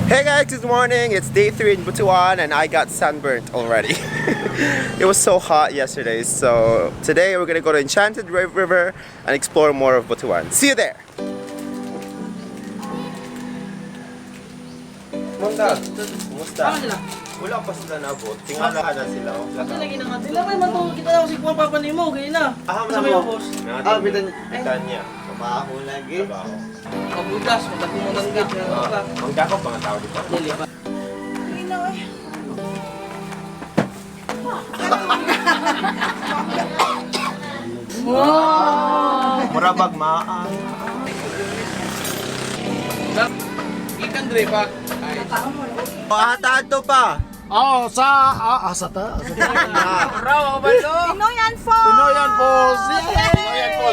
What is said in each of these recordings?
Hey guys, good morning. It's day 3 in Butuan and I got sunburnt already. It was so hot yesterday, so today we're gonna go to Enchanted River and explore more of Butuan. See you there! Munda, kumusta? Wala pa sila nabot. Tingala ka na sila. Sila may matulog kita daw si Juan Papa Nemo, ganyan na. Sa may boss. Bitanya. Mabaho lagi. Kabugas, magkakumananggat. Magdakop mga tao dito. Dili ba? Wow! Murabag maan. Ikan dre pa. Pahatado pa. Oh, sa ta. Raw ba to? Tinuy-An Falls! Tinuy-An Falls.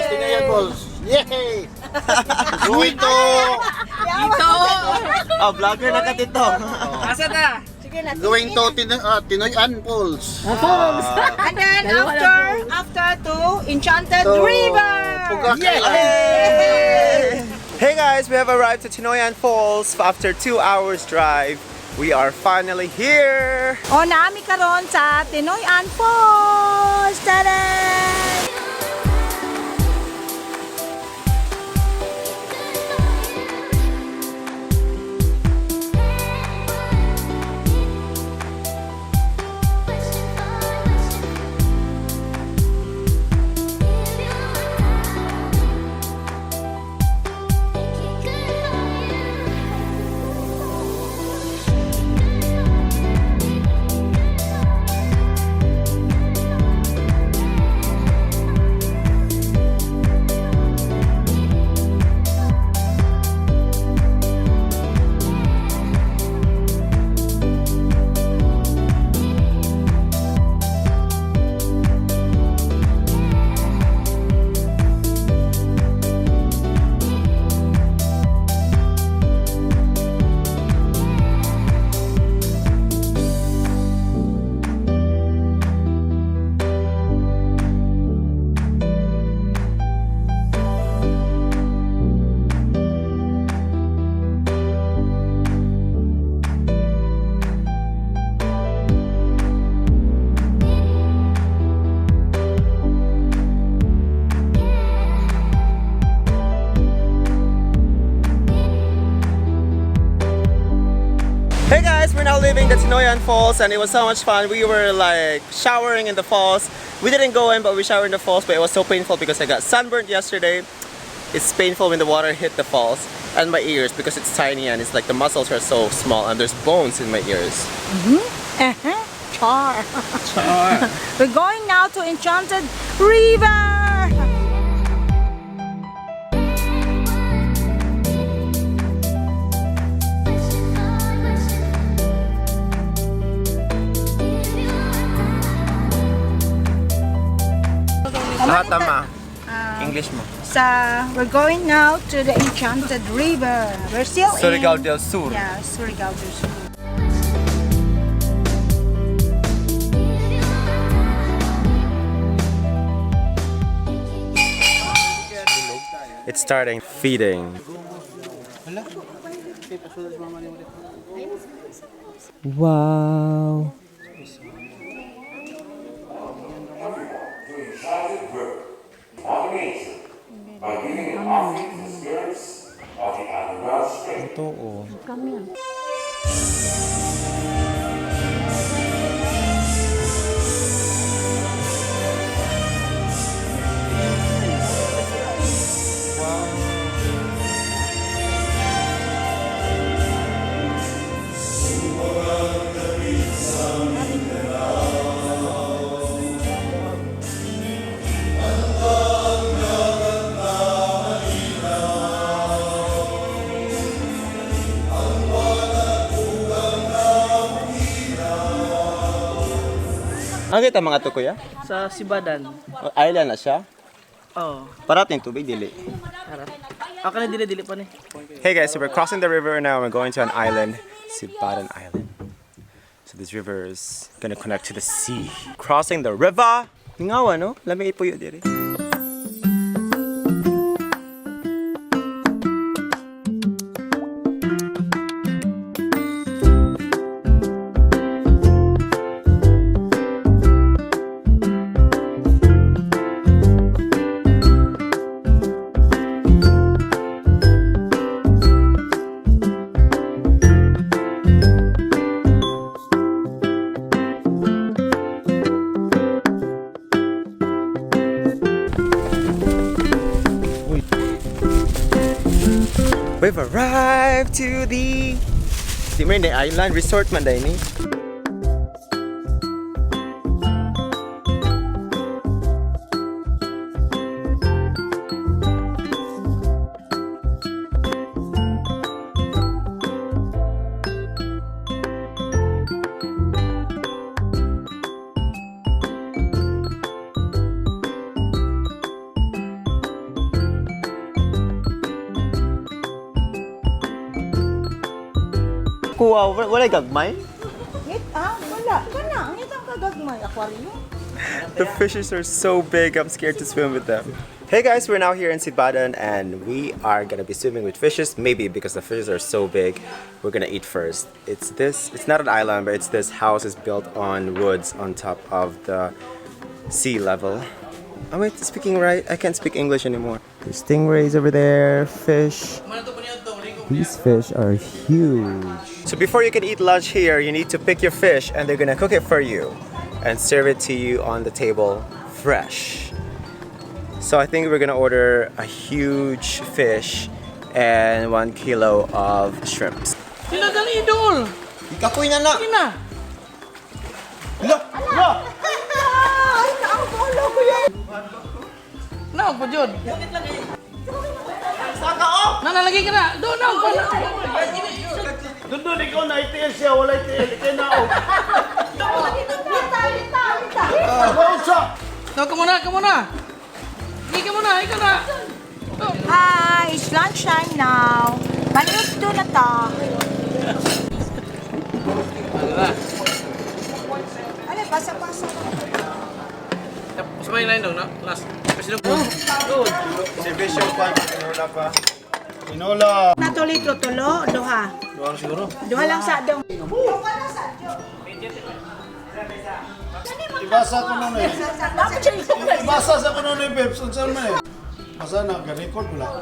Tinuy-An Falls. Yay! Going to Ito. Oh, vlogger na ka dito. Asa ta? Sige na. going to Tinuy-An Falls. And then after to Enchanted So, River! Yay! Hey guys, we have arrived to Tinuy-An Falls after 2 hours drive. We are finally here. O naami karon sa Tinuy-An Falls! Tada! Hey guys, we're now leaving the Tinuy-An Falls and it was so much fun. We were like showering in the falls. We didn't go in, but we showered in the falls, but it was so painful because I got sunburnt yesterday. It's painful when the water hit the falls and my ears because it's tiny and it's like the muscles are so small and there's bones in my ears. Char! We're going now to Enchanted River! Tama. English mo. We're going now to the Enchanted River. We're still Surigao in... del Sur. Yeah, Surigao del Sur. It's starting feeding. Wow. By giving an offering to the spirits of the underground spring. Totoo. Ano kita mga to kuya? Sa Sibadan. Island na siya? Oh. Parating tubig dili. Harap. Ako na dili pa ni. Hey guys, so we're crossing the river now. We're going to an island, Sibadan Island. So this river is gonna connect to the sea. Crossing the river. Hingawa no? Lamig ipuyo diri. We've arrived to the island resort man day ni. Kuha, wala gagmay? Wala. Kana, ang itang kagagmay. Aquarium. The fishes are so big, I'm scared to swim with them. Hey guys, we're now here in Sibadan and we are gonna be swimming with fishes. Maybe because the fishes are so big, we're gonna eat first. It's not an island, but it's this house is built on woods on top of the sea level. Am I speaking right? I can't speak English anymore. There's stingrays over there, fish. These fish are huge. So before you can eat lunch here, you need to pick your fish and they're gonna cook it for you and serve it to you on the table fresh. So I think we're gonna order a huge fish and 1 kilo of shrimps. Sila dali idol. Ikapoy na na! Kina. Ay, naangkolo ko yan. Naog pa dyan. Nanalagay ka na. Doon, naog pa na. Doon ikaw na itil siya, wala itil. Ikaw na ako. Doon, ka muna. Hindi ka muna, ikaw na. Hi, it's lunchtime now. Maliit doon na to. Ano, basa-basa. Mas may line doon, no? Last. Kasi doon. Si Bishop pa, tinola pa. Tinola. Natuloy tulo, duha. Doon siguro. Duha lang sa dong. Ibasa ko nun eh. Ibasa sa ko nun eh, Bebs. Ang saan mo eh. Masa na, ga-record mo lang.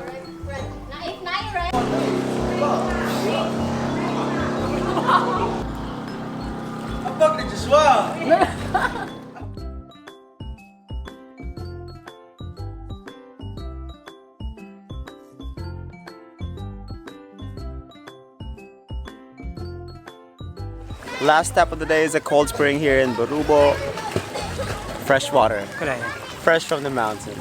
Abag ni Joshua! Last stop of the day is a cold spring here in Barubo. Fresh water. Fresh from the mountains.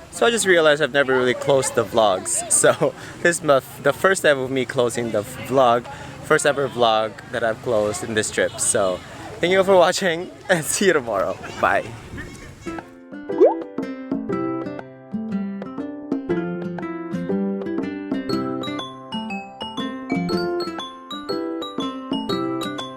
So I just realized I've never really closed the vlogs. So this is the first time of me closing the vlog. First ever vlog that I've closed in this trip. So thank you for watching and see you tomorrow. Bye.